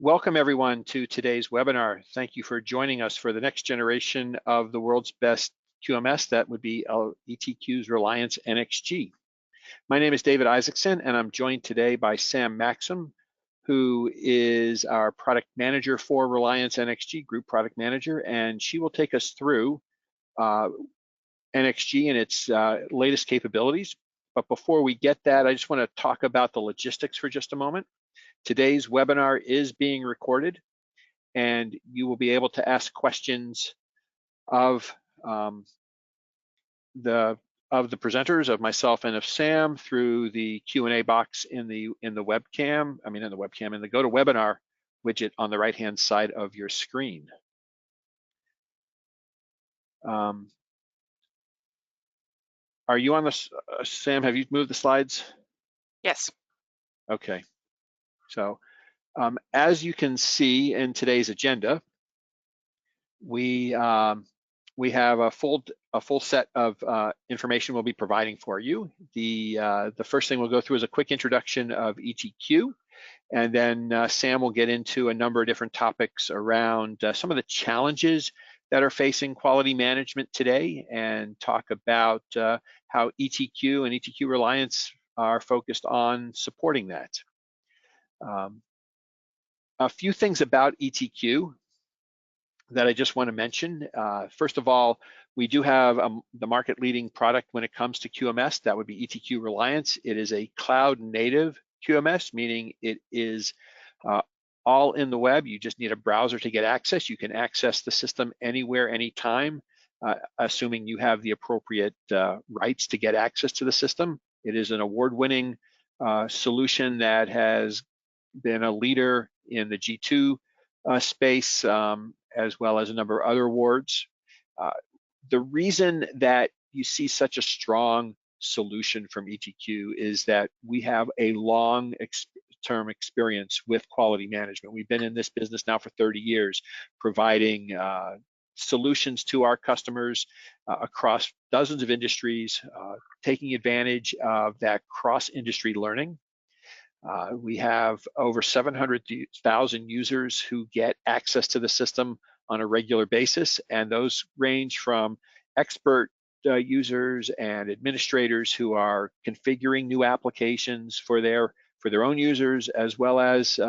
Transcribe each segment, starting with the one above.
Welcome everyone to today's webinar. Thank you for joining us for the next generation of the world's best QMS. That would be ETQ's Reliance NXG. My name is David Isaacson, and I'm joined today by Sam Maxim, who is our product manager for Reliance NXG, group product manager, and she will take us through NXG and its latest capabilities. But before we get that, I just want to talk about the logistics for just a moment. Today's webinar is being recorded, and you will be able to ask questions of the presenters, of myself and of Sam, through the Q&A box in the webcam. I mean, in the GoToWebinar widget on the right-hand side of your screen. Are you on the Sam? Have you moved the slides? Yes. Okay. So as you can see in today's agenda, we have a full set of information we'll be providing for you. The first thing we'll go through is a quick introduction of ETQ, and then Sam will get into a number of different topics around some of the challenges that are facing quality management today, and talk about how ETQ and ETQ Reliance are focused on supporting that. A few things about ETQ that I just want to mention. First of all, we do have the market leading product when it comes to QMS. That would be ETQ Reliance. It is a cloud native QMS, meaning it is all in the web. You just need a browser to get access. You can access the system anywhere, anytime, assuming you have the appropriate rights to get access to the system. It is an award-winning solution that has been a leader in the G2 space, as well as a number of other awards. The reason that you see such a strong solution from ETQ is that we have a long-term experience with quality management. We've been in this business now for 30 years, providing solutions to our customers across dozens of industries, taking advantage of that cross-industry learning. We have over 700,000 users who get access to the system on a regular basis, and those range from expert users and administrators who are configuring new applications for their own users, as well as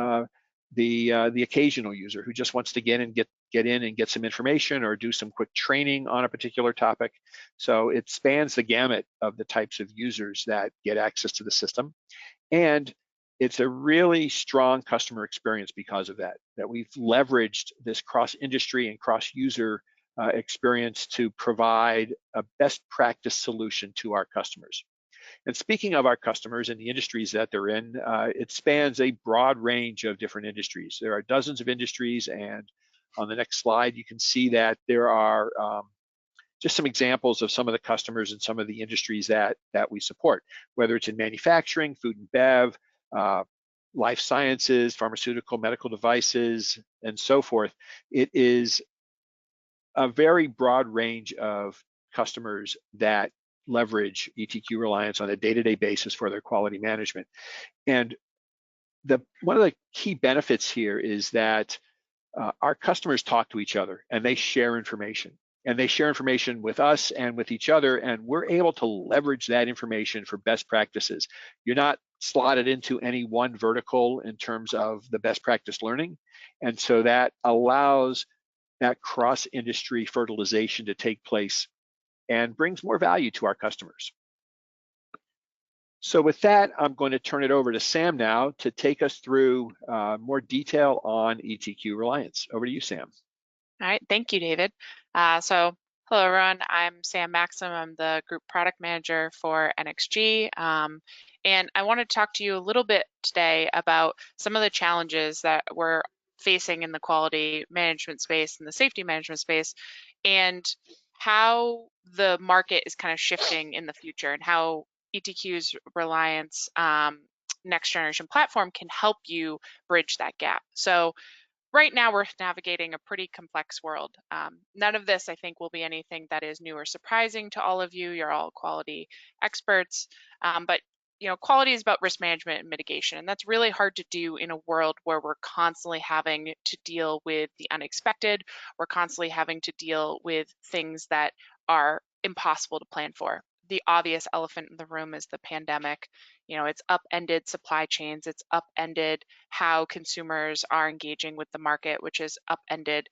the occasional user who just wants to get in and get some information or do some quick training on a particular topic. So it spans the gamut of the types of users that get access to the system, and it's a really strong customer experience because of that we've leveraged this cross-industry and cross-user experience to provide a best practice solution to our customers. And speaking of our customers and the industries that they're in, it spans a broad range of different industries. There are dozens of industries, and on the next slide, you can see that there are just some examples of some of the customers and some of the industries that we support, whether it's in manufacturing, food and bev, life sciences, pharmaceutical, medical devices, and so forth. It is a very broad range of customers that leverage ETQ Reliance on a day-to-day basis for their quality management. And one of the key benefits here is that our customers talk to each other, and they share information. And they share information with us and with each other, and we're able to leverage that information for best practices. You're not slotted into any one vertical in terms of the best practice learning, and so that allows that cross-industry fertilization to take place and brings more value to our customers. So with that, I'm going to turn it over to Sam now to take us through more detail on ETQ Reliance. Over to you, Sam. All right, thank you, David. So hello, everyone. I'm Sam Maxim. I'm the group product manager for NXG. And I want to talk to you a little bit today about some of the challenges that we're facing in the quality management space and the safety management space, and how the market is kind of shifting in the future, and how ETQ's Reliance next generation platform can help you bridge that gap. So right now we're navigating a pretty complex world. None of this, I think, will be anything that is new or surprising to all of you. You're all quality experts, but quality is about risk management and mitigation, and that's really hard to do in a world where we're constantly having to deal with the unexpected. We're constantly having to deal with things that are impossible to plan for. The obvious elephant in the room is the pandemic. It's upended supply chains, it's upended how consumers are engaging with the market, which is upended,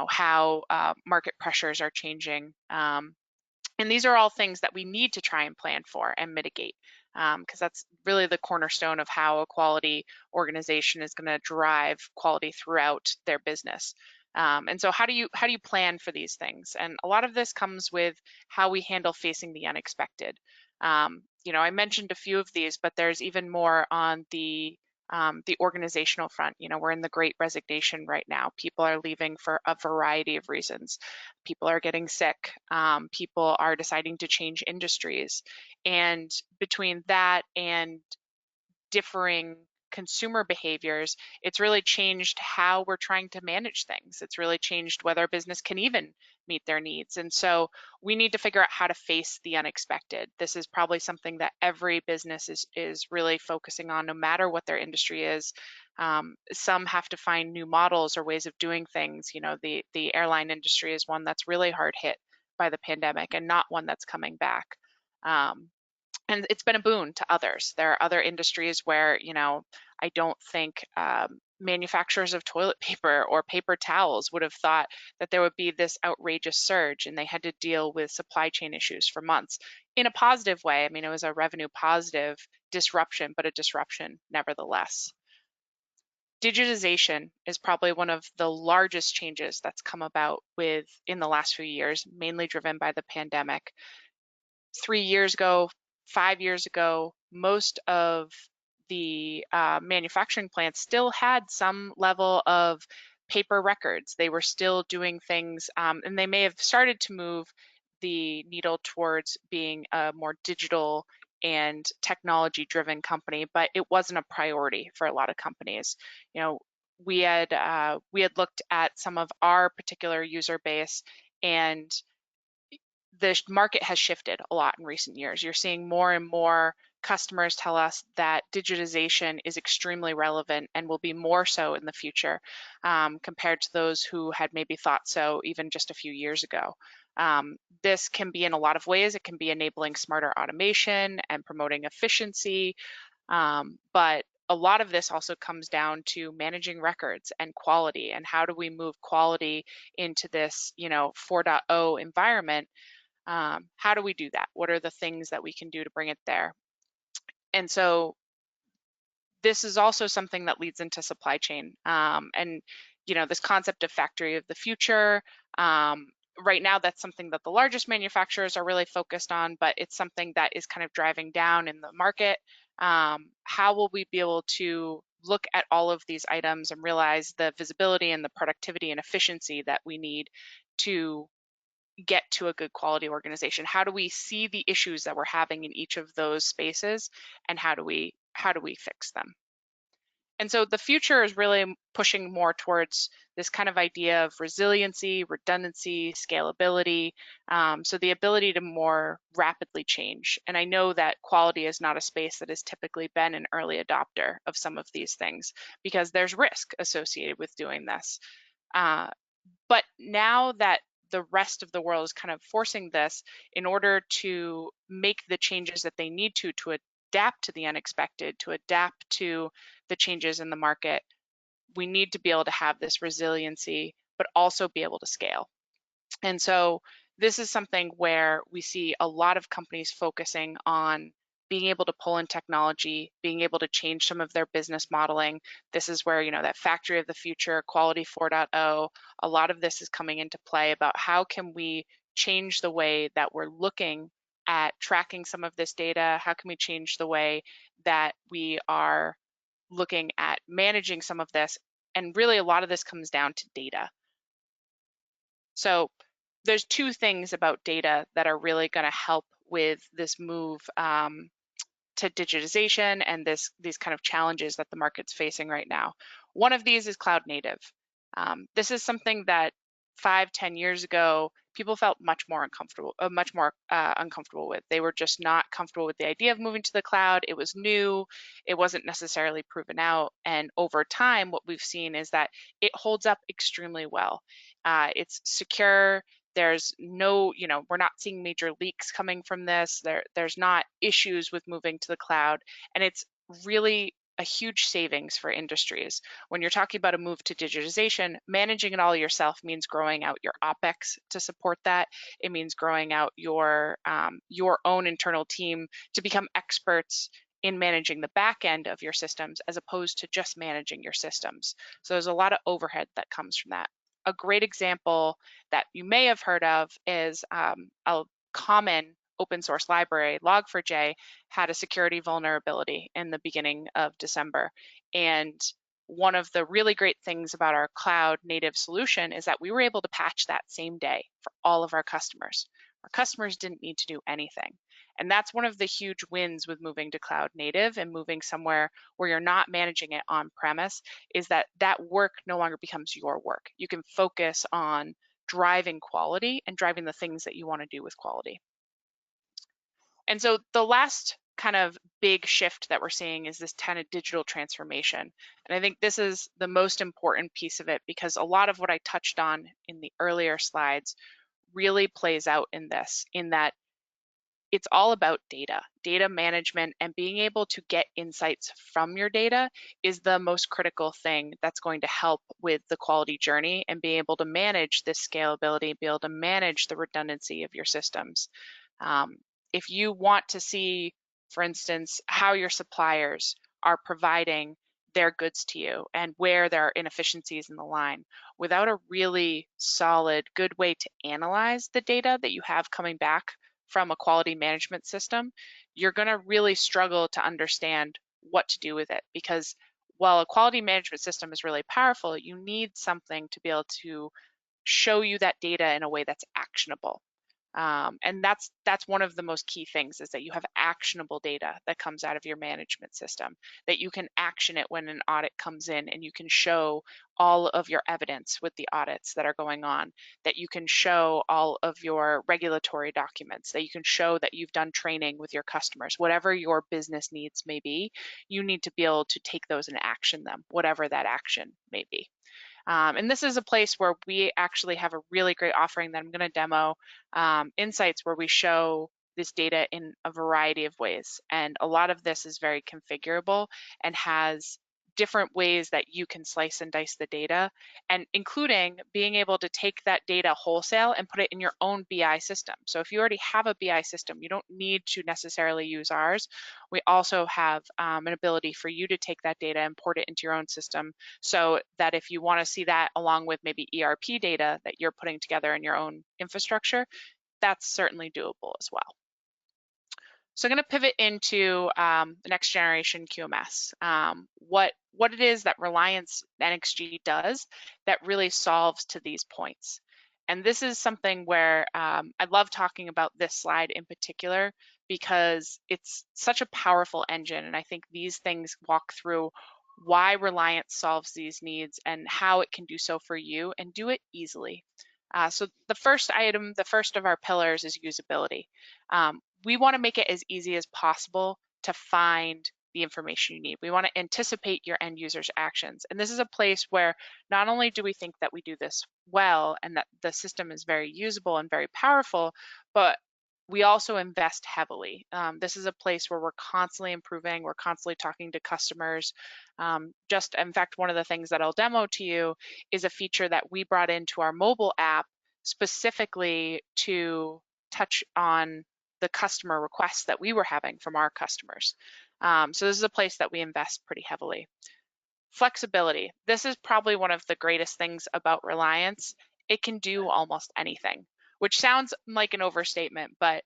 how market pressures are changing. And these are all things that we need to try and plan for and mitigate, because that's really the cornerstone of how a quality organization is going to drive quality throughout their business. And so how do you plan for these things? And a lot of this comes with how we handle facing the unexpected. I mentioned a few of these, but there's even more on the organizational front. We're in the Great Resignation right now. People are leaving for a variety of reasons. People are getting sick. People are deciding to change industries. And between that and differing consumer behaviors, it's really changed how we're trying to manage things. It's really changed whether a business can even meet their needs. And so we need to figure out how to face the unexpected. This is probably something that every business is really focusing on, no matter what their industry is. Some have to find new models or ways of doing things. The airline industry is one that's really hard hit by the pandemic and not one that's coming back. And it's been a boon to others. There are other industries where, I don't think manufacturers of toilet paper or paper towels would have thought that there would be this outrageous surge, and they had to deal with supply chain issues for months in a positive way. I mean, it was a revenue positive disruption, but a disruption nevertheless. Digitization is probably one of the largest changes that's come about in the last few years, mainly driven by the pandemic. 3 years ago, 5 years ago, most of the manufacturing plants still had some level of paper records. They were still doing things, and they may have started to move the needle towards being a more digital and technology-driven company, but it wasn't a priority for a lot of companies. We had looked at some of our particular user base, and the market has shifted a lot in recent years. You're seeing more and more customers tell us that digitization is extremely relevant and will be more so in the future, compared to those who had maybe thought so even just a few years ago. This can be in a lot of ways. It can be enabling smarter automation and promoting efficiency, but a lot of this also comes down to managing records and quality, and how do we move quality into this 4.0 environment. How do we do that? What are the things that we can do to bring it there? And so this is also something that leads into supply chain, and this concept of factory of the future. Right now, that's something that the largest manufacturers are really focused on, but it's something that is kind of driving down in the market. How will we be able to look at all of these items and realize the visibility and the productivity and efficiency that we need to get to a good quality organization? How do we see the issues that we're having in each of those spaces, and how do we fix them? And so the future is really pushing more towards this kind of idea of resiliency, redundancy, scalability, so the ability to more rapidly change. And I know that quality is not a space that has typically been an early adopter of some of these things, because there's risk associated with doing this. But now that the rest of the world is kind of forcing this in order to make the changes that they need to adapt to the unexpected, to adapt to the changes in the market, we need to be able to have this resiliency, but also be able to scale. And so this is something where we see a lot of companies focusing on being able to pull in technology, being able to change some of their business modeling. This is where, that factory of the future, quality 4.0, a lot of this is coming into play about how can we change the way that we're looking at tracking some of this data? How can we change the way that we are looking at managing some of this? And really, a lot of this comes down to data. So there's two things about data that are really going to help with this move to digitization and these kind of challenges that the market's facing right now. One of these is cloud native. This is something that 5-10 years ago people felt much more uncomfortable with. They were just not comfortable with the idea of moving to the cloud. It was new. It wasn't necessarily proven out. And over time, what we've seen is that it holds up extremely well. It's secure. There's no, we're not seeing major leaks coming from this. There's not issues with moving to the cloud. And it's really a huge savings for industries. When you're talking about a move to digitization, managing it all yourself means growing out your OpEx to support that. It means growing out your own internal team to become experts in managing the back end of your systems as opposed to just managing your systems. So there's a lot of overhead that comes from that. A great example that you may have heard of is a common open source library, Log4j, had a security vulnerability in the beginning of December. And one of the really great things about our cloud native solution is that we were able to patch that same day for all of our customers. Our customers didn't need to do anything. And that's one of the huge wins with moving to cloud native and moving somewhere where you're not managing it on premise, is that that work no longer becomes your work. You can focus on driving quality and driving the things that you want to do with quality. And so the last kind of big shift that we're seeing is this kind of digital transformation. And I think this is the most important piece of it, because a lot of what I touched on in the earlier slides really plays out in this, in that it's all about data management, and being able to get insights from your data is the most critical thing that's going to help with the quality journey and be able to manage this scalability, be able to manage the redundancy of your systems. If you want to see, for instance, how your suppliers are providing their goods to you and where there are inefficiencies in the line, without a really solid, good way to analyze the data that you have coming back from a quality management system, you're going to really struggle to understand what to do with it. Because while a quality management system is really powerful, you need something to be able to show you that data in a way that's actionable. And that's one of the most key things, is that you have actionable data that comes out of your management system, that you can action it when an audit comes in, and you can show all of your evidence with the audits that are going on, that you can show all of your regulatory documents, that you can show that you've done training with your customers. Whatever your business needs may be, you need to be able to take those and action them, whatever that action may be. And this is a place where we actually have a really great offering that I'm going to demo, Insights, where we show this data in a variety of ways. And a lot of this is very configurable and has different ways that you can slice and dice the data, and including being able to take that data wholesale and put it in your own BI system. So if you already have a BI system, you don't need to necessarily use ours. We also have an ability for you to take that data and port it into your own system, so that if you want to see that along with maybe ERP data that you're putting together in your own infrastructure, that's certainly doable as well. So I'm going to pivot into the next generation QMS, what it is that Reliance NXG does that really solves to these points. And this is something where I love talking about this slide in particular, because it's such a powerful engine. And I think these things walk through why Reliance solves these needs and how it can do so for you, and do it easily. So the first item, the first of our pillars, is usability. We want to make it as easy as possible to find the information you need. We want to anticipate your end user's actions. And this is a place where not only do we think that we do this well and that the system is very usable and very powerful, but we also invest heavily. This is a place where we're constantly improving. We're constantly talking to customers. In fact, one of the things that I'll demo to you is a feature that we brought into our mobile app specifically to touch on the customer requests that we were having from our customers. So this is a place that we invest pretty heavily. Flexibility. This is probably one of the greatest things about Reliance. It can do almost anything, which sounds like an overstatement, but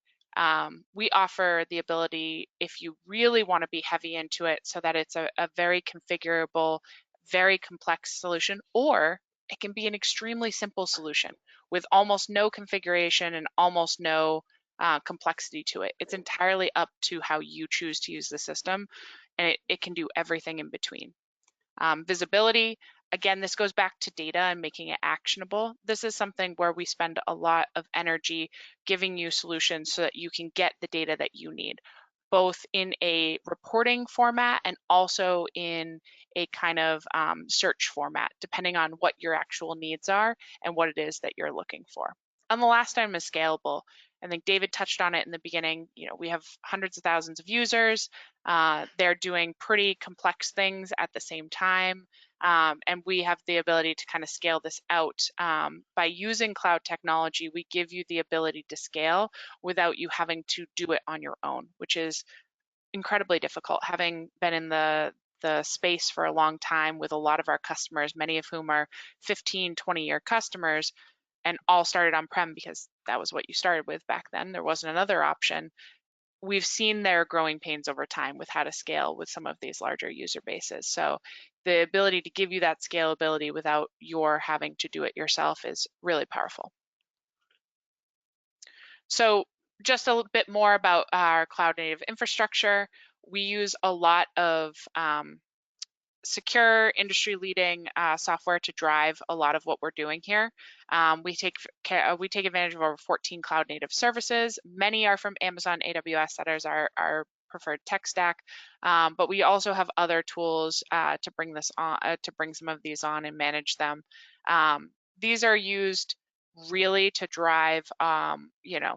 we offer the ability, if you really want to be heavy into it, so that it's a very configurable, very complex solution, or it can be an extremely simple solution with almost no configuration and almost no complexity to it. It's entirely up to how you choose to use the system, and it can do everything in between. Visibility, Again, this goes back to data and making it actionable. This is something where we spend a lot of energy giving you solutions so that you can get the data that you need, both in a reporting format and also in a kind of search format, depending on what your actual needs are and what it is that you're looking for. And the last item is scalable. I think David touched on it in the beginning. You know, we have hundreds of thousands of users. They're doing pretty complex things at the same time. And we have the ability to kind of scale this out. By using cloud technology, we give you the ability to scale without you having to do it on your own, which is incredibly difficult. Having been in the space for a long time with a lot of our customers, many of whom are 15, 20-year customers, and all started on-prem because that was what you started with back then. There wasn't another option. We've seen their growing pains over time with how to scale with some of these larger user bases. So the ability to give you that scalability without your having to do it yourself is really powerful. So just a little bit more about our cloud native infrastructure. We use a lot of secure, industry-leading software to drive a lot of what we're doing here. We take advantage of over 14 cloud-native services. Many are from Amazon AWS. That is our preferred tech stack. But we also have other tools to bring this on, to bring some of these on and manage them. These are used really to drive, you know,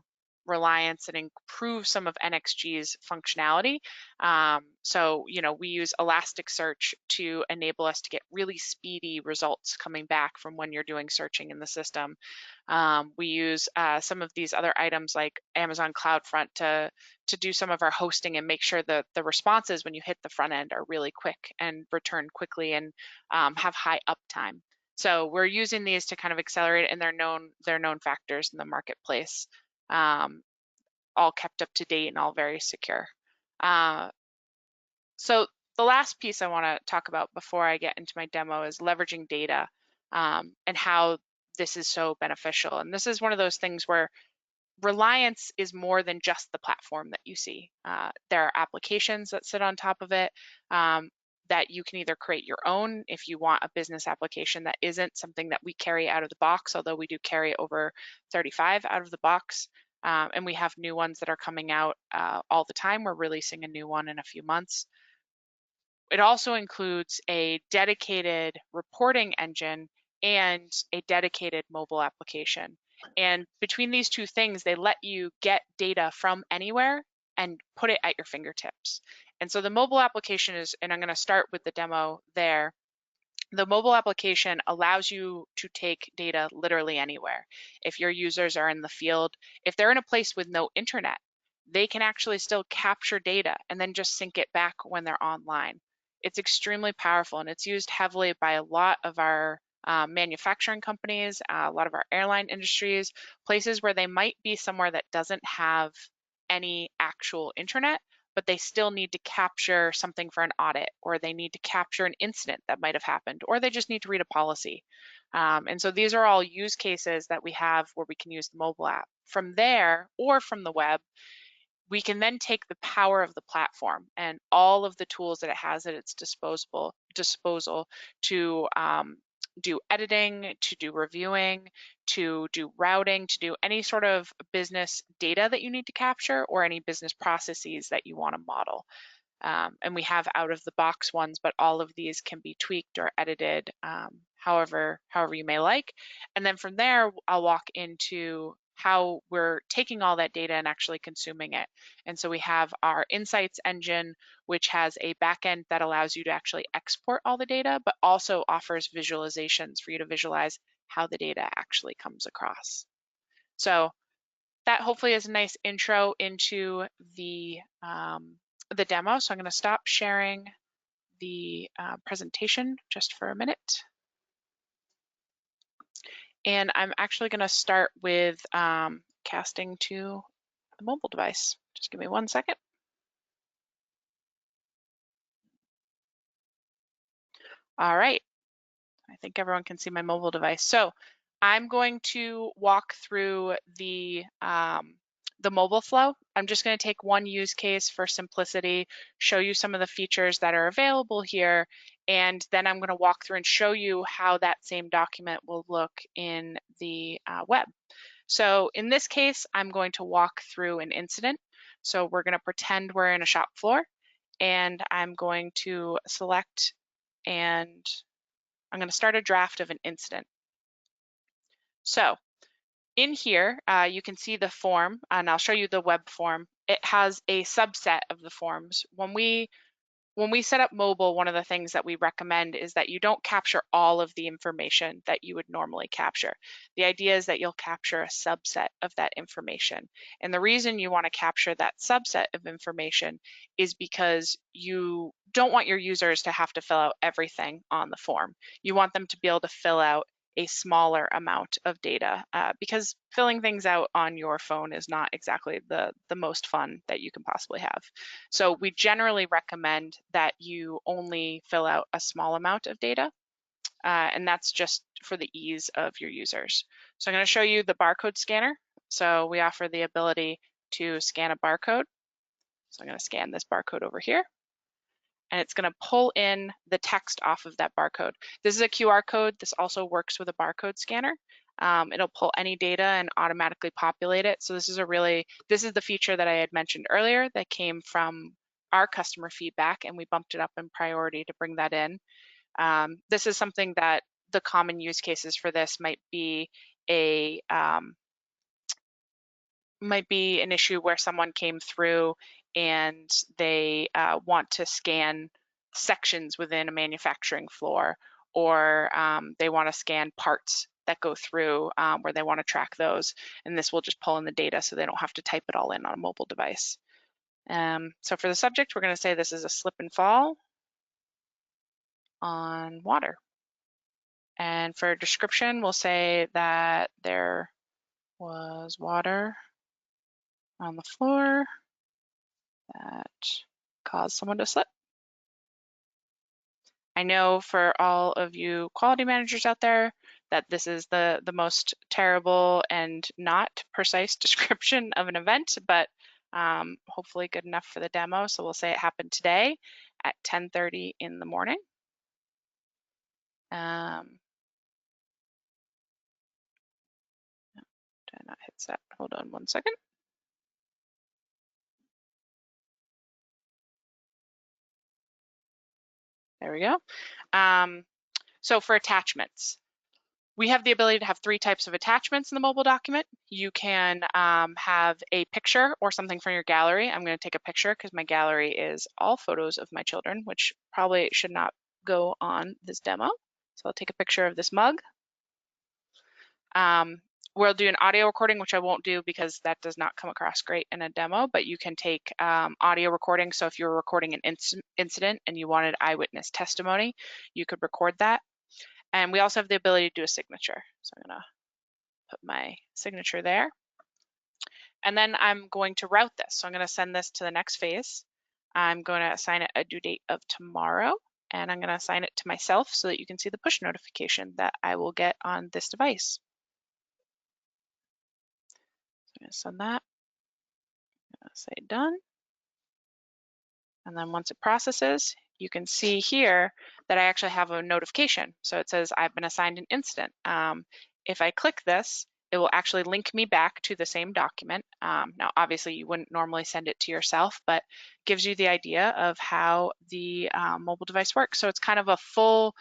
Reliance and improve some of NXG's functionality. So, you know, we use Elasticsearch to enable us to get really speedy results coming back from when you're doing searching in the system. We use some of these other items like Amazon CloudFront to do some of our hosting and make sure that the responses when you hit the front end are really quick and return quickly and have high uptime. So we're using these to kind of accelerate, and they're known factors in the marketplace. All kept up to date and all very secure. So the last piece I want to talk about before I get into my demo is leveraging data and how this is so beneficial. And this is one of those things where Reliance is more than just the platform that you see. There are applications that sit on top of it that you can either create your own if you want a business application that isn't something that we carry out of the box, although we do carry over 35 out of the box. And we have new ones that are coming out all the time. We're releasing a new one in a few months. It also includes a dedicated reporting engine and a dedicated mobile application. And between these two things, they let you get data from anywhere and put it at your fingertips. And so the mobile application is, and I'm going to start with the demo there. The mobile application allows you to take data literally anywhere. If your users are in the field, if they're in a place with no internet, they can actually still capture data and then just sync it back when they're online. It's extremely powerful, and it's used heavily by a lot of our manufacturing companies, a lot of our airline industries, places where they might be somewhere that doesn't have any actual internet, but they still need to capture something for an audit, or they need to capture an incident that might have happened, or they just need to read a policy. And so these are all use cases that we have where we can use the mobile app. From there, or from the web, we can then take the power of the platform and all of the tools that it has at its disposal to do editing, to do reviewing, to do routing, to do any sort of business data that you need to capture or any business processes that you want to model. And we have out of the box ones, but all of these can be tweaked or edited however you may like. And then from there, I'll walk into how we're taking all that data and actually consuming it. And so we have our insights engine, which has a backend that allows you to actually export all the data, but also offers visualizations for you to visualize how the data actually comes across. So that hopefully is a nice intro into the demo. So I'm going to stop sharing the presentation just for a minute. And I'm actually going to start with casting to the mobile device. Just give me 1 second. All right. I think everyone can see my mobile device. So I'm going to walk through the the mobile flow. I'm just going to take one use case for simplicity, show you some of the features that are available here, and then I'm going to walk through and show you how that same document will look in the web. So in this case, I'm going to walk through an incident. So we're going to pretend we're in a shop floor, and I'm going to select, and I'm going to start a draft of an incident. So in here, you can see the form, and I'll show you the web form. It has a subset of the forms. When we set up mobile, one of the things that we recommend is that you don't capture all of the information that you would normally capture. The idea is that you'll capture a subset of that information. And the reason you want to capture that subset of information is because you don't want your users to have to fill out everything on the form. You want them to be able to fill out a smaller amount of data because filling things out on your phone is not exactly the most fun that you can possibly have. So we generally recommend that you only fill out a small amount of data, and that's just for the ease of your users. So I'm going to show you the barcode scanner. So we offer the ability to scan a barcode. So I'm going to scan this barcode over here, and it's going to pull in the text off of that barcode. This is a QR code. This also works with a barcode scanner. It'll pull any data and automatically populate it. So this is the feature that I had mentioned earlier that came from our customer feedback, and we bumped it up in priority to bring that in. This is something that the common use cases for this might be an issue where someone came through and they want to scan sections within a manufacturing floor, or they want to scan parts that go through where they want to track those, and this will just pull in the data so they don't have to type it all in on a mobile device. So for the subject, we're going to say this is a slip and fall on water. And for a description, we'll say that there was water on the floor that caused someone to slip. I know for all of you quality managers out there that this is the most terrible and not precise description of an event, but hopefully good enough for the demo. So we'll say it happened today at 10:30 in the morning. Did I not hit set? Hold on one second. There we go. So for attachments, we have the ability to have 3 types of attachments in the mobile document. You can have a picture or something from your gallery. I'm going to take a picture because my gallery is all photos of my children, which probably should not go on this demo. So I'll take a picture of this mug. We'll do an audio recording, which I won't do because that does not come across great in a demo, but you can take audio recording. So if you're recording an incident and you wanted eyewitness testimony, you could record that. And we also have the ability to do a signature. So I'm going to put my signature there. And then I'm going to route this. So I'm going to send this to the next phase. I'm going to assign it a due date of tomorrow, and I'm going to assign it to myself so that you can see the push notification that I will get on this device. I'm going to send that. I'm going to say done. And then once it processes, you can see here that I actually have a notification. So it says I've been assigned an incident. If I click this, it will actually link me back to the same document. Now, obviously, you wouldn't normally send it to yourself, but gives you the idea of how the mobile device works. So it's kind of a full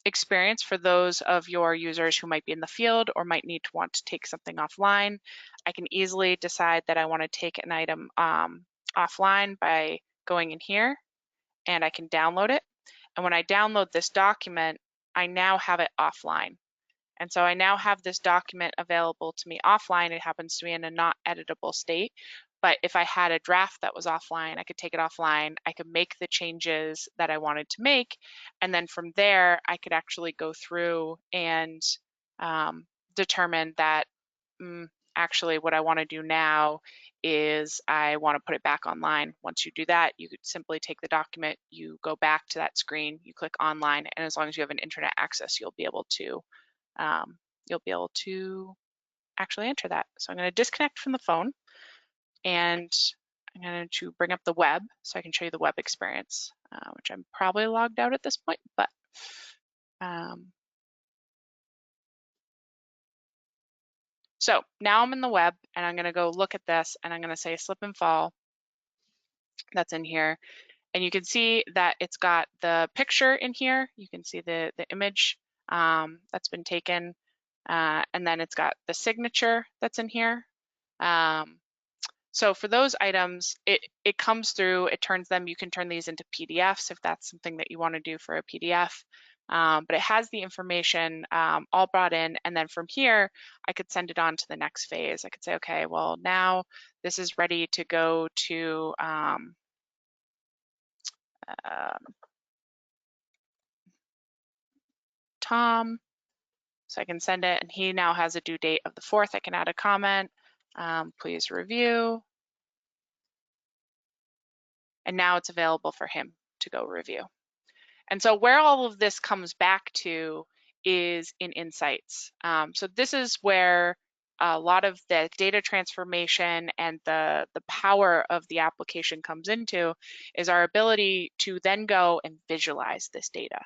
experience for those of your users who might be in the field or might need to want to take something offline. I can easily decide that I want to take an item offline by going in here, and I can download it. And when I download this document, I now have it offline. And so I now have this document available to me offline. It happens to be in a not editable state. But if I had a draft that was offline, I could take it offline. I could make the changes that I wanted to make. And then from there, I could actually go through and determine that actually what I want to do now is I want to put it back online. Once you do that, you could simply take the document, you go back to that screen, you click online, and as long as you have an internet access, you'll be able to actually enter that. So I'm going to disconnect from the phone, and I'm going to bring up the web so I can show you the web experience, which I'm probably logged out at this point, but so now I'm in the web, and I'm going to go look at this, and I'm going to say slip and fall that's in here. And you can see that it's got the picture in here. You can see the image that's been taken. And then it's got the signature that's in here. So for those items, it comes through, it turns them, you can turn these into PDFs if that's something that you want to do for a PDF. But it has the information all brought in, and then from here, I could send it on to the next phase. I could say, okay, well, now this is ready to go to Tom. So I can send it, and he now has a due date of the 4th. I can add a comment, please review. And now it's available for him to go review. And so where all of this comes back to is in insights. So this is where a lot of the data transformation and the power of the application comes into, is our ability to then go and visualize this data.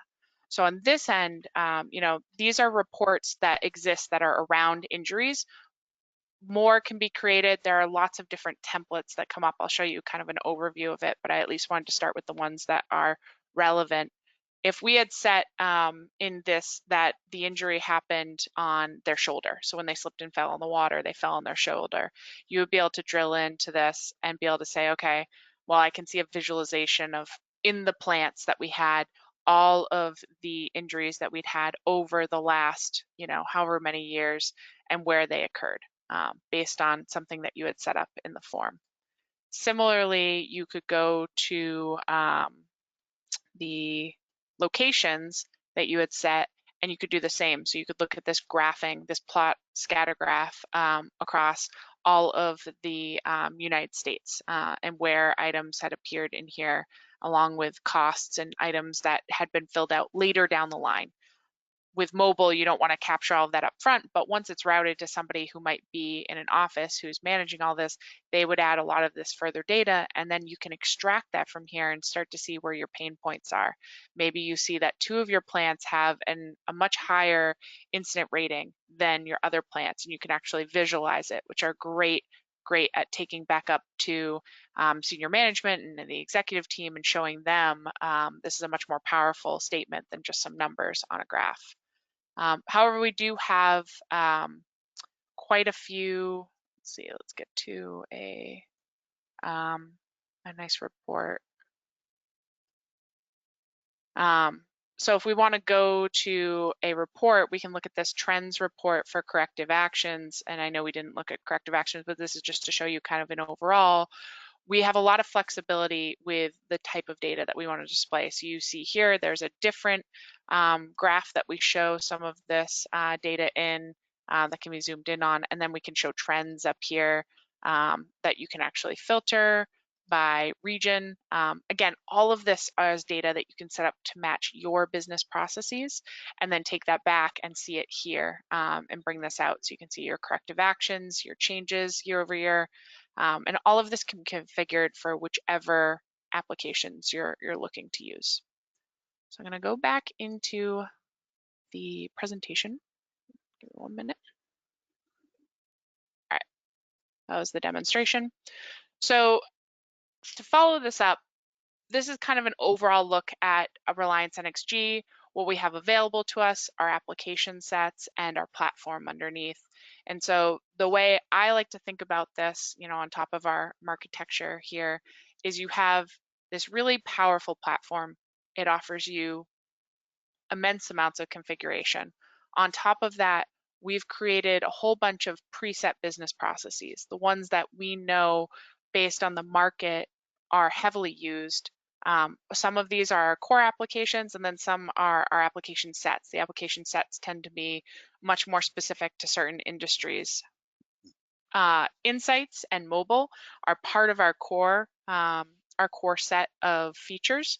So on this end, these are reports that exist that are around injuries. More can be created. There are lots of different templates that come up. I'll show you kind of an overview of it, but I at least wanted to start with the ones that are relevant. If we had set in this that the injury happened on their shoulder, so when they slipped and fell in the water, they fell on their shoulder, you would be able to drill into this and be able to say, okay, well, I can see a visualization of in the plants that we had, all of the injuries that we'd had over the last, however many years, and where they occurred based on something that you had set up in the form. Similarly, you could go to the locations that you had set, and you could do the same. So you could look at this graphing, this plot scatter graph across all of the United States and where items had appeared in here, along with costs and items that had been filled out later down the line. With mobile, you don't want to capture all of that up front, but once it's routed to somebody who might be in an office who's managing all this, they would add a lot of this further data, and then you can extract that from here and start to see where your pain points are. Maybe you see that 2 of your plants have a much higher incident rating than your other plants, and you can actually visualize it, which are great at taking back up to senior management and the executive team and showing them this is a much more powerful statement than just some numbers on a graph. However, we do have quite a few. Let's see. Let's get to a nice report. So if we want to go to a report, we can look at this trends report for corrective actions. And I know we didn't look at corrective actions, but this is just to show you kind of an overall. We have a lot of flexibility with the type of data that we want to display. So you see here, there's a different graph that we show some of this data in that can be zoomed in on, and then we can show trends up here that you can actually filter by region. Again, all of this is data that you can set up to match your business processes, and then take that back and see it here and bring this out so you can see your corrective actions, your changes year over year. And all of this can be configured for whichever applications you're looking to use. So I'm going to go back into the presentation. Give me 1 minute. All right, that was the demonstration. So to follow this up, this is kind of an overall look at a Reliance NXG, what we have available to us, our application sets, and our platform underneath. And so the way I like to think about this, on top of our architecture here, is you have this really powerful platform. It offers you immense amounts of configuration. On top of that, we've created a whole bunch of preset business processes, the ones that we know based on the market are heavily used. Some of these are our core applications, and then some are our application sets. The application sets tend to be much more specific to certain industries. Insights and mobile are part of our core set of features.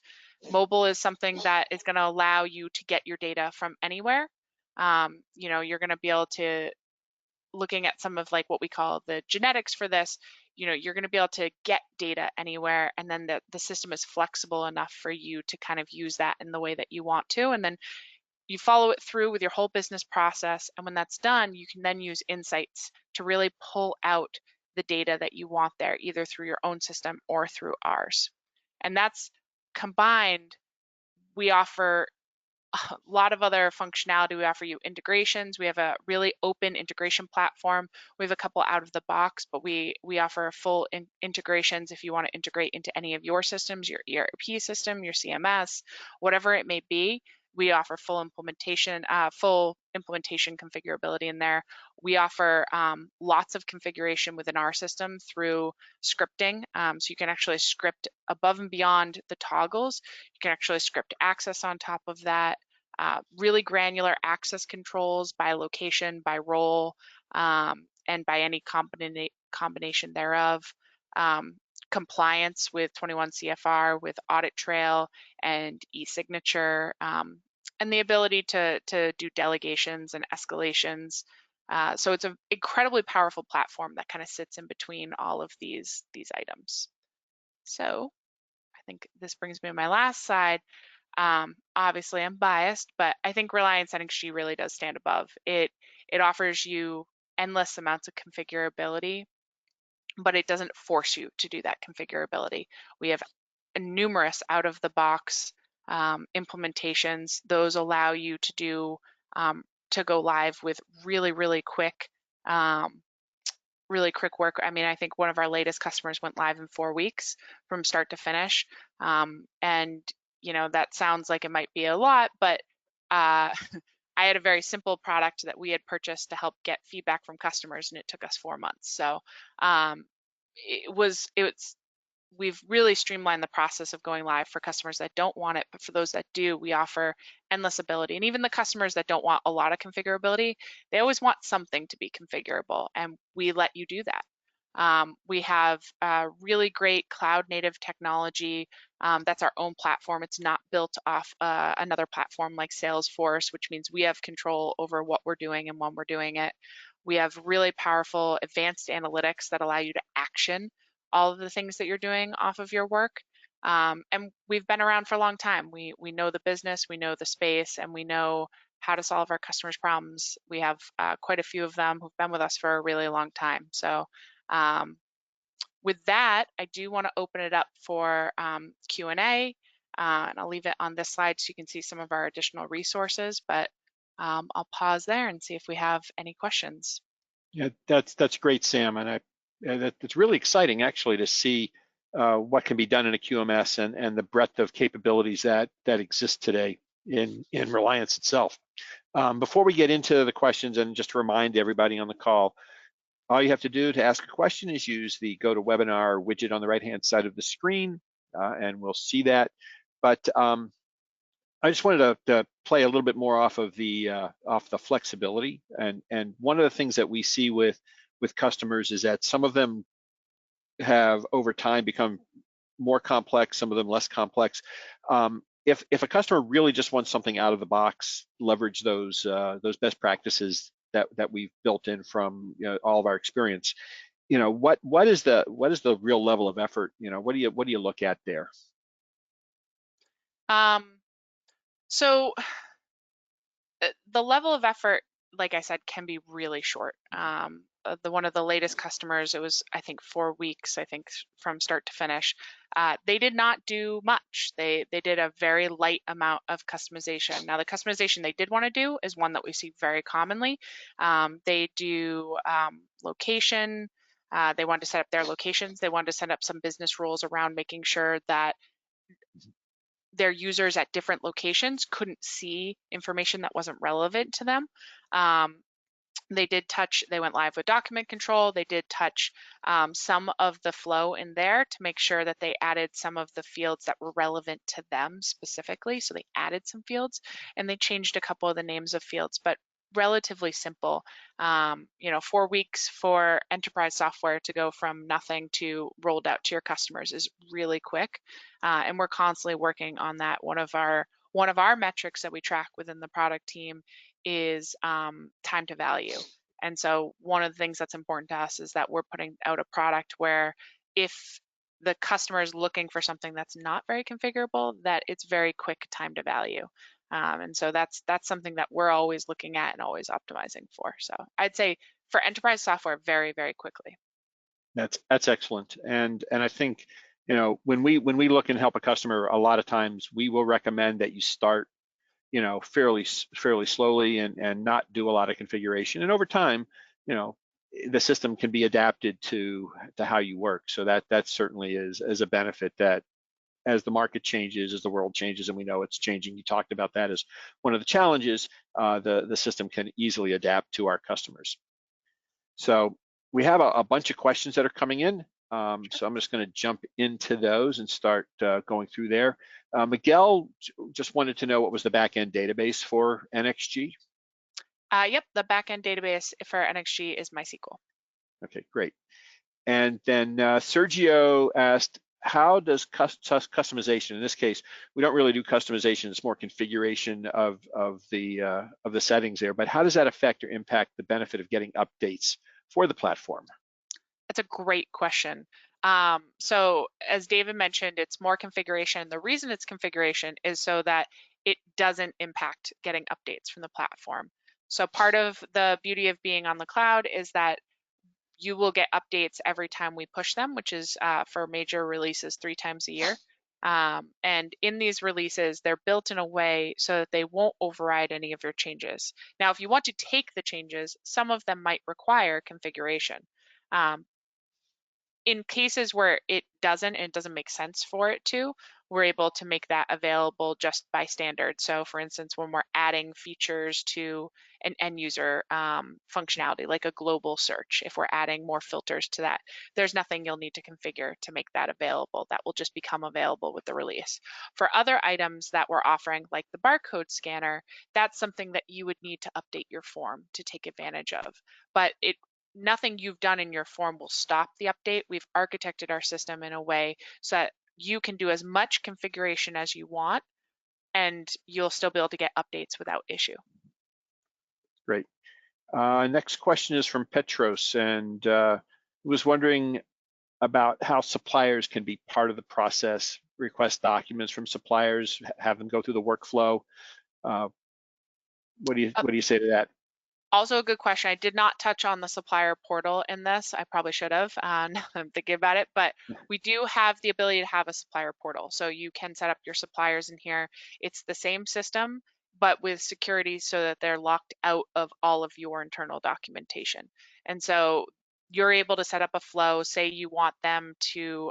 Mobile is something that is going to allow you to get your data from anywhere. You're going to be able to looking at some of like what we call the genetics for this, you're going to be able to get data anywhere, and then the system is flexible enough for you to kind of use that in the way that you want to, and then you follow it through with your whole business process. And when that's done, you can then use insights to really pull out the data that you want there, either through your own system or through ours. And that's combined. We offer a lot of other functionality. We offer you integrations. We have a really open integration platform. We have a couple out of the box, but we offer full integrations if you want to integrate into any of your systems, your ERP system, your CMS, whatever it may be. We offer full implementation configurability in there. We offer lots of configuration within our system through scripting. So you can actually script above and beyond the toggles. You can actually script access on top of that. Really granular access controls by location, by role, and by any combination thereof. Compliance with 21 CFR, with audit trail and e-signature, and the ability to do delegations and escalations. So it's an incredibly powerful platform that kind of sits in between all of these items. So I think this brings me to my last slide. Obviously I'm biased, but I think Reliance NXG really does stand above. It offers you endless amounts of configurability, but it doesn't force you to do that configurability. We have numerous out of the box implementations. Those allow you to do to go live with really quick work. I mean, I think one of our latest customers went live in 4 weeks from start to finish. And that sounds like it might be a lot, but I had a very simple product that we had purchased to help get feedback from customers, and it took us 4 months. So we've really streamlined the process of going live for customers that don't want it, but for those that do, we offer endless ability. And even the customers that don't want a lot of configurability, they always want something to be configurable, and we let you do that. We have really great cloud native technology. That's our own platform. It's not built off another platform like Salesforce, which means we have control over what we're doing and when we're doing it. We have really powerful advanced analytics that allow you to action all of the things that you're doing off of your work. And we've been around for a long time. We know the business, we know the space, and we know how to solve our customers' problems. We have quite a few of them who've been with us for a really long time. So with that, I do want to open it up for Q&A, and I'll leave it on this slide so you can see some of our additional resources, but I'll pause there and see if we have any questions. Yeah, that's great, Sam, and it's really exciting actually to see what can be done in a QMS and the breadth of capabilities that exist today in Reliance itself. Before we get into the questions, and just to remind everybody on the call, all you have to do to ask a question is use the GoToWebinar widget on the right-hand side of the screen, and we'll see that. But I just wanted to play a little bit more off the flexibility, and one of the things that we see with customers is that some of them have over time become more complex, some of them less complex. If a customer really just wants something out of the box, leverage those best practices that we've built in from all of our experience. What is the real level of effort? What do you look at there? So the level of effort, like I said, can be really short. One of the latest customers, it was, I think, 4 weeks, I think, from start to finish. They did not do much. They did a very light amount of customization. Now, the customization they did want to do is one that we see very commonly. They do location. They wanted to set up their locations. They wanted to set up some business rules around making sure that their users at different locations couldn't see information that wasn't relevant to them. They went live with document control. They did touch some of the flow in there to make sure that they added some of the fields that were relevant to them specifically. So they added some fields, and they changed a couple of the names of fields, but relatively simple. 4 weeks for enterprise software to go from nothing to rolled out to your customers is really quick, and we're constantly working on that. One of our metrics that we track within the product team is time to value. And so one of the things that's important to us is that we're putting out a product where if the customer is looking for something that's not very configurable, that it's very quick time to value. And so that's something that we're always looking at and always optimizing for. So I'd say for enterprise software, very, very quickly. That's excellent. And I think, you know, when we look and help a customer, a lot of times we will recommend that you start, you know, fairly slowly and not do a lot of configuration. And over time, you know, the system can be adapted to how you work. So that certainly is a benefit that as the market changes, as the world changes, and we know it's changing. You talked about that as one of the challenges. The system can easily adapt to our customers. So we have a bunch of questions that are coming in. So I'm just going to jump into those and start going through there. Miguel just wanted to know what was the backend database for NXG. Yep, the backend database for NXG is MySQL. Okay, great. And then Sergio asked, how does customization, in this case, we don't really do customization, it's more configuration of the settings there, but how does that affect or impact the benefit of getting updates for the platform? That's a great question. So as David mentioned, it's more configuration. The reason it's configuration is so that it doesn't impact getting updates from the platform. So part of the beauty of being on the cloud is that you will get updates every time we push them, which is for major releases 3 times a year. And in these releases, they're built in a way so that they won't override any of your changes. Now, if you want to take the changes, some of them might require configuration. In cases where it doesn't make sense for it to, we're able to make that available just by standard. So for instance, when we're adding features to an end user functionality, like a global search, if we're adding more filters to that, there's nothing you'll need to configure to make that available. That will just become available with the release. For other items that we're offering, like the barcode scanner, that's something that you would need to update your form to take advantage of. But nothing you've done in your form will stop the update. We've architected our system in a way so that you can do as much configuration as you want, and you'll still be able to get updates without issue. Great. Next question is from Petros, and was wondering about how suppliers can be part of the process, request documents from suppliers, have them go through the workflow. What do you say to that? Also a good question. I did not touch on the supplier portal in this. I probably should have, now that I'm thinking about it, but we do have the ability to have a supplier portal. So you can set up your suppliers in here. It's the same system, but with security so that they're locked out of all of your internal documentation. And so you're able to set up a flow, say you want them to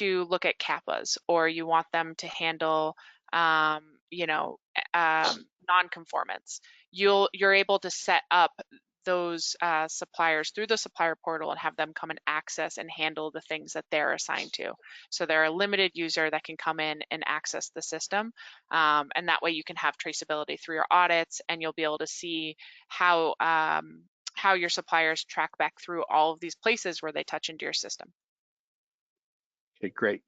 look at CAPAs, or you want them to handle non-conformance. You're able to set up those suppliers through the supplier portal and have them come and access and handle the things that they're assigned to. So they're a limited user that can come in and access the system. And that way you can have traceability through your audits, and you'll be able to see how your suppliers track back through all of these places where they touch into your system. Okay, great.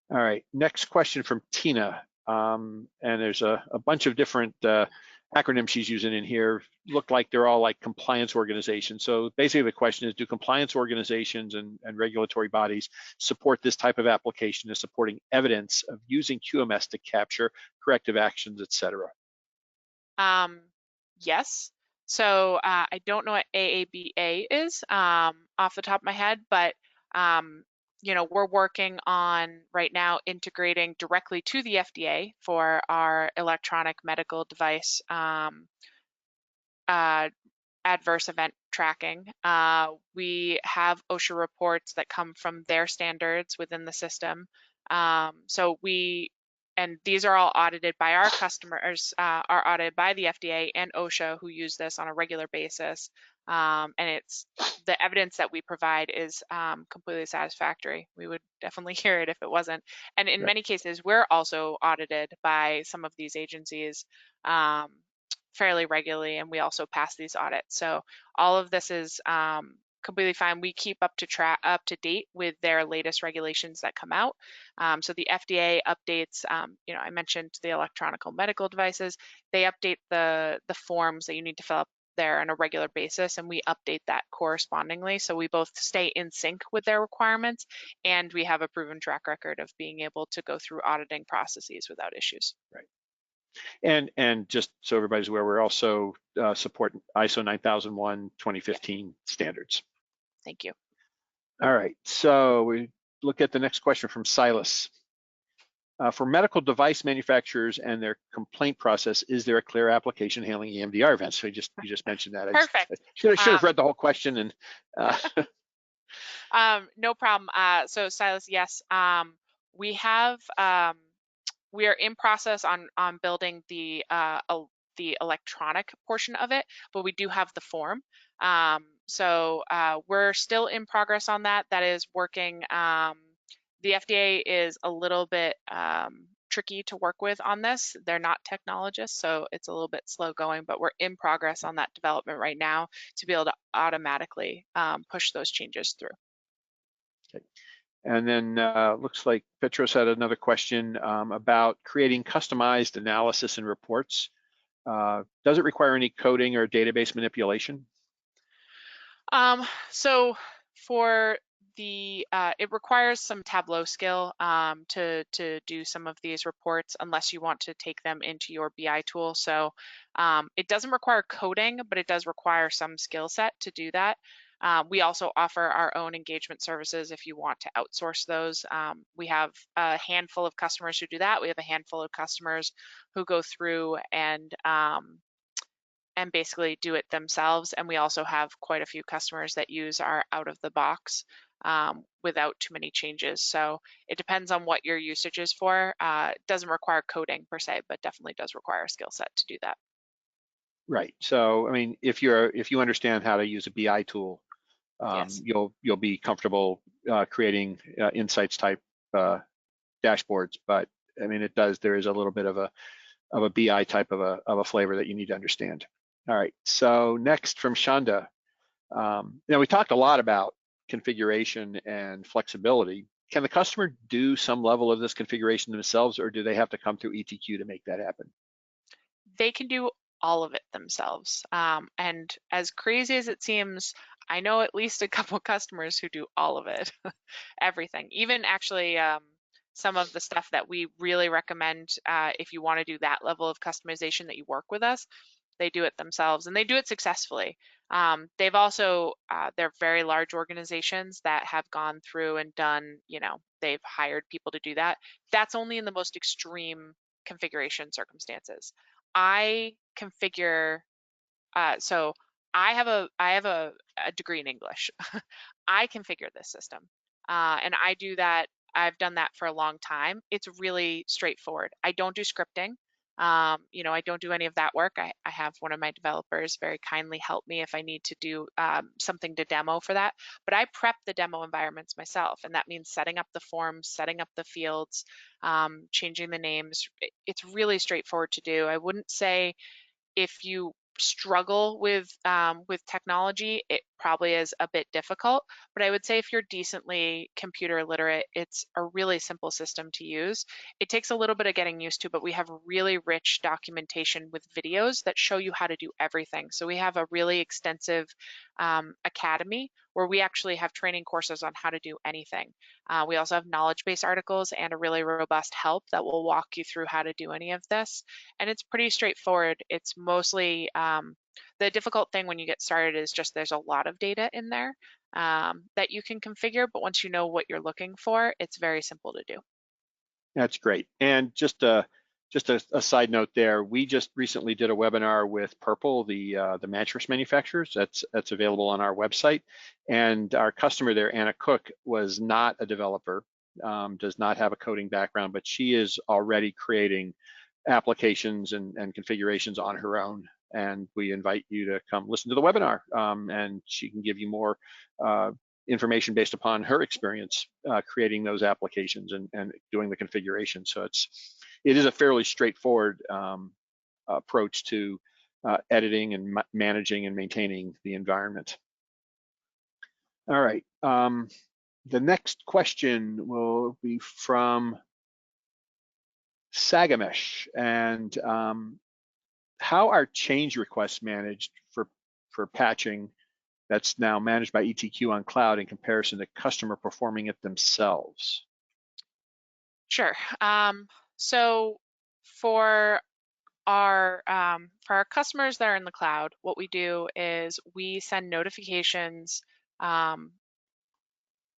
All right, next question from Tina. And there's a bunch of different acronyms she's using in here. Look like they're all like compliance organizations. So basically the question is, do compliance organizations and regulatory bodies support this type of application as supporting evidence of using QMS to capture corrective actions, et cetera? Yes. So I don't know what AABA is off the top of my head, but we're working on right now integrating directly to the FDA for our electronic medical device adverse event tracking. We have OSHA reports that come from their standards within the system. And these are all audited by our customers, are audited by the FDA and OSHA, who use this on a regular basis. And it's the evidence that we provide is completely satisfactory. We would definitely hear it if it wasn't. And in many cases, we're also audited by some of these agencies fairly regularly, and we also pass these audits. So all of this is completely fine. We keep up to date with their latest regulations that come out. So the FDA updates, I mentioned the electronic medical devices. They update the forms that you need to fill out there on a regular basis, and we update that correspondingly. So we both stay in sync with their requirements, and we have a proven track record of being able to go through auditing processes without issues. Right. And just so everybody's aware, we're also support ISO 9001 2015 standards. Thank you. All right, so we look at the next question from Silas. For medical device manufacturers and their complaint process, is there a clear application handling EMDR events? So you just mentioned that. Perfect. I should have read the whole question and. No problem. So Silas, yes, we have. We are in process on building the electronic portion of it, but we do have the form. So we're still in progress on that. That is working. The FDA is a little bit tricky to work with on this. They're not technologists, so it's a little bit slow going, but we're in progress on that development right now to be able to automatically push those changes through. Okay. And then looks like Petros had another question about creating customized analysis and reports. Does it require any coding or database manipulation? So for the, it requires some Tableau skill to do some of these reports unless you want to take them into your BI tool. So it doesn't require coding, but it does require some skill set to do that. We also offer our own engagement services if you want to outsource those. We have a handful of customers who do that. We have a handful of customers who go through and basically do it themselves. And we also have quite a few customers that use our out of the box without too many changes. So it depends on what your usage is for. It doesn't require coding per se, but definitely does require a skill set to do that. Right. So I mean, if you understand how to use a BI tool, Yes. you'll be comfortable creating insights type dashboards. But I mean, there is a little bit of a BI type of a flavor that you need to understand. All right. So next from Shanda, we talked a lot about configuration and flexibility. Can the customer do some level of this configuration themselves, or do they have to come through ETQ to make that happen? They can do all of it themselves. And as crazy as it seems, I know at least a couple customers who do all of it, everything. Even actually some of the stuff that we really recommend if you want to do that level of customization that you work with us, they do it themselves and they do it successfully. They've also, they're very large organizations that have gone through and done, they've hired people to do that. That's only in the most extreme configuration circumstances. I configure, so I have a degree in English. I configure this system, and I do that. I've done that for a long time. It's really straightforward. I don't do scripting. I don't do any of that work. I have one of my developers very kindly help me if I need to do something to demo for that. But I prep the demo environments myself, and that means setting up the forms, setting up the fields, changing the names. It's really straightforward to do. I wouldn't say if you struggle with technology, it probably is a bit difficult. But I would say if you're decently computer literate, it's a really simple system to use. It takes a little bit of getting used to, but we have really rich documentation with videos that show you how to do everything. So we have a really extensive academy where we actually have training courses on how to do anything. We also have knowledge base articles and a really robust help that will walk you through how to do any of this. And it's pretty straightforward. It's mostly the difficult thing when you get started is just there's a lot of data in there that you can configure, but once you know what you're looking for, it's very simple to do. That's great. And just a side note there, we just recently did a webinar with Purple, the mattress manufacturers. That's available on our website. And our customer there, Anna Cook, was not a developer, does not have a coding background, but she is already creating applications and configurations on her own. And we invite you to come listen to the webinar, and she can give you more information based upon her experience creating those applications and doing the configuration. So it is a fairly straightforward approach to editing and managing and maintaining the environment. All right, the next question will be from Sagamesh, and how are change requests managed for for patching that's now managed by ETQ on cloud in comparison to customer performing it themselves? Sure. So for our customers that are in the cloud, what we do is we send notifications um,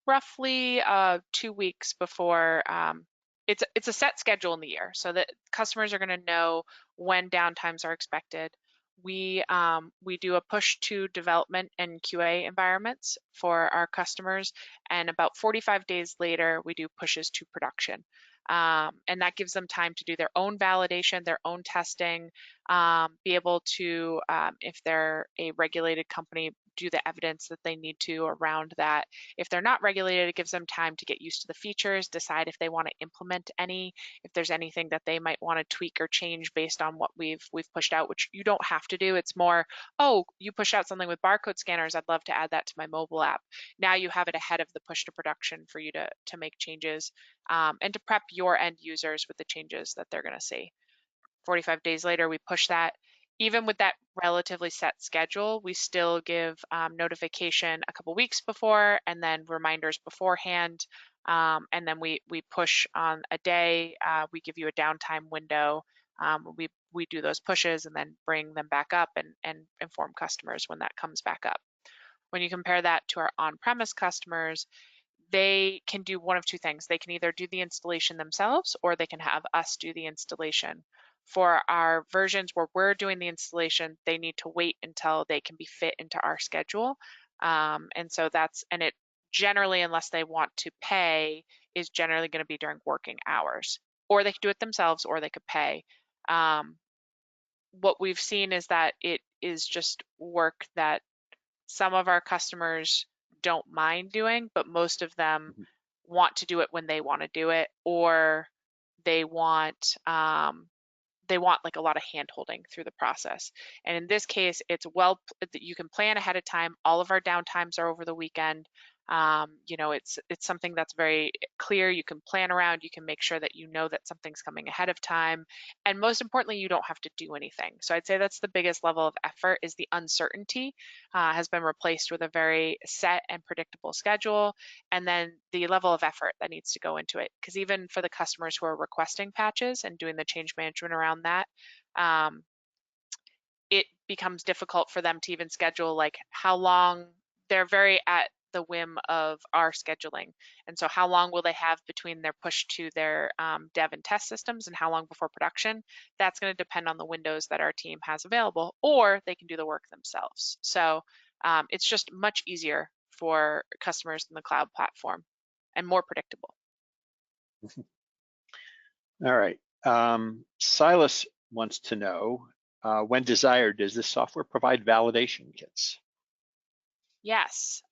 roughly 2 weeks before. It's a set schedule in the year, so that customers are going to know when downtimes are expected. We do a push to development and QA environments for our customers, and about 45 days later, we do pushes to production. And that gives them time to do their own validation, their own testing, be able to, if they're a regulated company, do the evidence that they need to around that. If they're not regulated, it gives them time to get used to the features, decide if they want to implement any, if there's anything that they might want to tweak or change based on what we've pushed out, which you don't have to do. It's more, oh, you pushed out something with barcode scanners, I'd love to add that to my mobile app. Now you have it ahead of the push to production for you to make changes, and to prep your end users with the changes that they're going to see. 45 days later, we push that. Even with that relatively set schedule, we still give notification a couple weeks before and then reminders beforehand. And then we push on a day. We give you a downtime window. We do those pushes and then bring them back up and inform customers when that comes back up. When you compare that to our on-premise customers, they can do one of two things. They can either do the installation themselves or they can have us do the installation. For our versions where we're doing the installation, they need to wait until they can be fit into our schedule. And it generally, unless they want to pay, is generally going to be during working hours. Or they could do it themselves or they could pay. What we've seen is that it is just work that some of our customers don't mind doing, but most of them want to do it when they want to do it, or they want like a lot of hand holding through the process. And in this case, you can plan ahead of time. All of our downtimes are over the weekend. It's something that's very clear. You can plan around, you can make sure that you know that something's coming ahead of time. And most importantly, you don't have to do anything. So I'd say that's the biggest level of effort, is the uncertainty has been replaced with a very set and predictable schedule. And then the level of effort that needs to go into it. Because even for the customers who are requesting patches and doing the change management around that, it becomes difficult for them to even schedule like how long. They're very at the whim of our scheduling. And so how long will they have between their push to their dev and test systems and how long before production? That's going to depend on the windows that our team has available, or they can do the work themselves. So it's just much easier for customers in the cloud platform and more predictable. All right. Silas wants to know, when desired, does this software provide validation kits? Yes,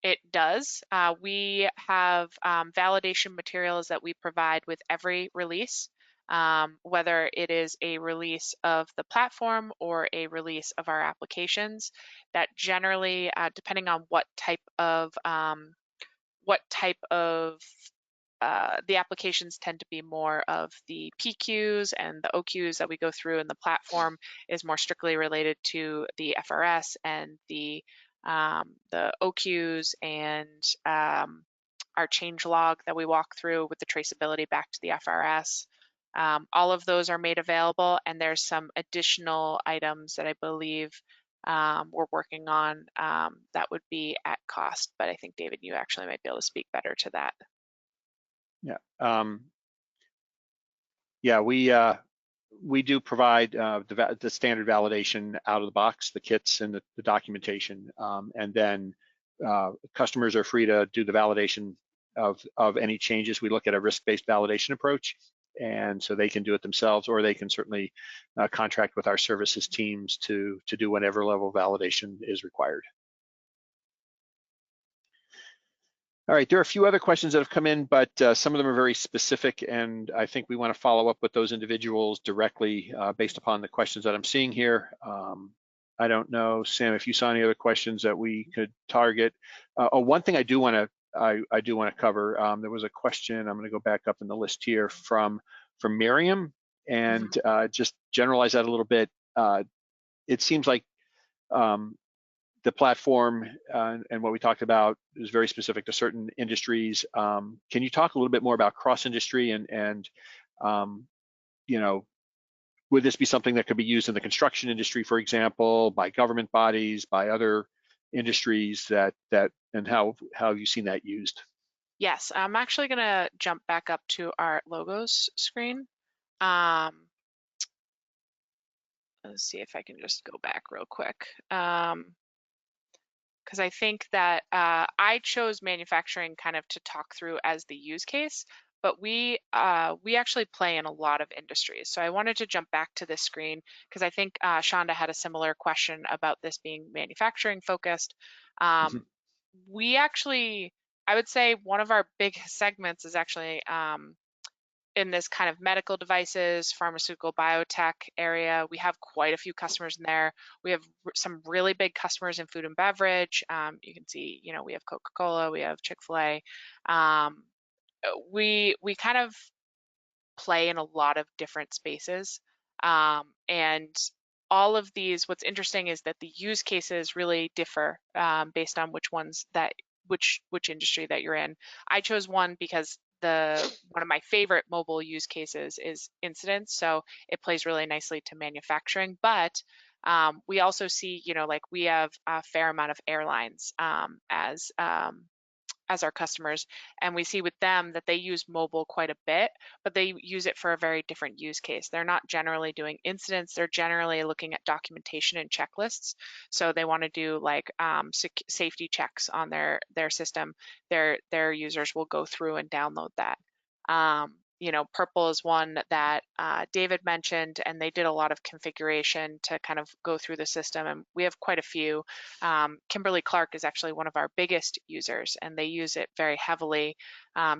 it does. We have validation materials that we provide with every release, whether it is a release of the platform or a release of our applications. That generally, depending on what type of the applications tend to be more of the PQs, and the OQs that we go through in the platform is more strictly related to the FRS, and the OQs and our change log that we walk through with the traceability back to the FRS. All of those are made available, and there's some additional items that I believe we're working on that would be at cost, but I think, David, you actually might be able to speak better to that. Yeah, we do provide the standard validation out of the box, the kits and the documentation, and then customers are free to do the validation of any changes. We look at a risk-based validation approach, and so they can do it themselves, or they can certainly contract with our services teams to do whatever level of validation is required. All right, there are a few other questions that have come in, but some of them are very specific, and I think we want to follow up with those individuals directly based upon the questions that I'm seeing here. I don't know, Sam, if you saw any other questions that we could target. One thing I do want to cover. There was a question. I'm going to go back up in the list here from Miriam, and just generalize that a little bit. It seems like the platform and what we talked about is very specific to certain industries. Can you talk a little bit more about cross-industry and you know, would this be something that could be used in the construction industry, for example, by government bodies, by other industries and how have you seen that used? Yes, I'm actually going to jump back up to our logos screen. Um, let's see if I can just go back real quick. Because I think that I chose manufacturing kind of to talk through as the use case, but we actually play in a lot of industries. So I wanted to jump back to this screen because I think Shonda had a similar question about this being manufacturing focused. Mhm. We actually, I would say one of our big segments is actually in this kind of medical devices, pharmaceutical, biotech area. We have quite a few customers in there. We have some really big customers in food and beverage. You can see, you know, we have Coca-Cola, we have Chick-fil-A. We kind of play in a lot of different spaces. And all of these, what's interesting is that the use cases really differ based on which industry that you're in. I chose one because one of my favorite mobile use cases is incidents, so it plays really nicely to manufacturing. But we also see, you know, like we have a fair amount of airlines as our customers, and we see with them that they use mobile quite a bit, but they use it for a very different use case. They're not generally doing incidents, they're generally looking at documentation and checklists. So they want to do like safety checks on their system. Their users will go through and download that. You know, Purple is one that David mentioned, and they did a lot of configuration to kind of go through the system, and we have quite a few. Kimberly-Clark is actually one of our biggest users, and they use it very heavily.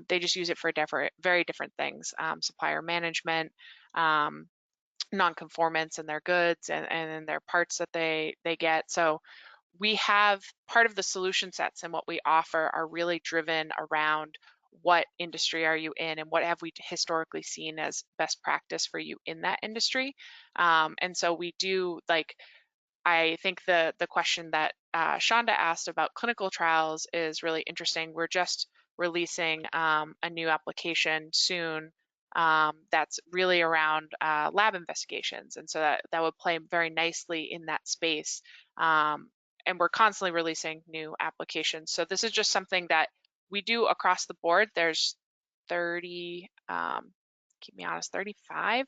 They just use it for very different things, supplier management, non-conformance in their goods and in their parts that they get. So we have part of the solution sets and what we offer are really driven around what industry are you in and what have we historically seen as best practice for you in that industry. And so we do, like, I think the question that Shonda asked about clinical trials is really interesting. We're just releasing a new application soon that's really around lab investigations, and so that would play very nicely in that space. And we're constantly releasing new applications. So this is just something that we do across the board. There's 30, keep me honest, 35, I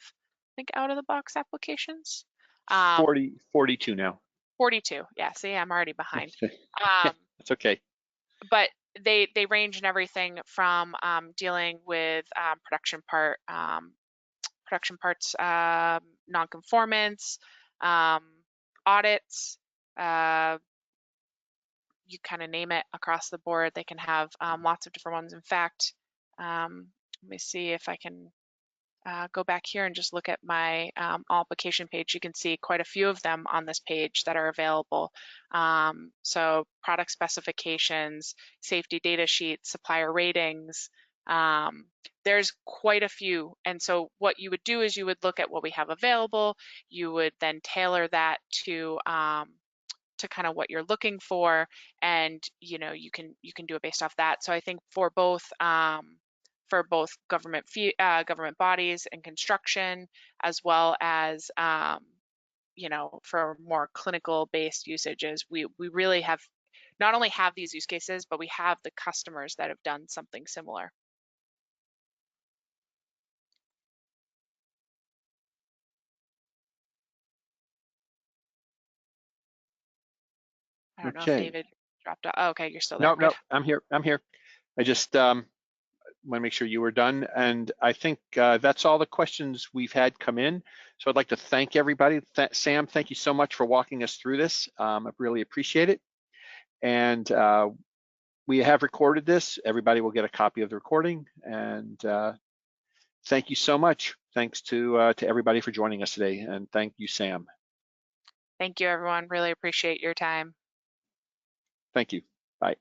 think, out of the box applications. 42 now. 42. Yeah, see, I'm already behind. Um, That's okay. but they range in everything from dealing with production parts non-conformance, audits, you kind of name it across the board. They can have lots of different ones. In fact, let me see if I can go back here and just look at my all application page. You can see quite a few of them on this page that are available. So product specifications, safety data sheets, supplier ratings, there's quite a few. And so what you would do is you would look at what we have available. You would then tailor that to kind of what you're looking for, and you know, you can do it based off that. So I think for both government bodies and construction, as well as you know, for more clinical based usages, we really have not only have these use cases, but we have the customers that have done something similar. I don't know if Okay. David dropped out. Oh, okay, you're still there. No, Good. I'm here. I just want to make sure you were done. And I think that's all the questions we've had come in. So I'd like to thank everybody. Sam, thank you so much for walking us through this. I really appreciate it. And we have recorded this. Everybody will get a copy of the recording. And thank you so much. Thanks to everybody for joining us today. And thank you, Sam. Thank you, everyone. Really appreciate your time. Thank you. Bye.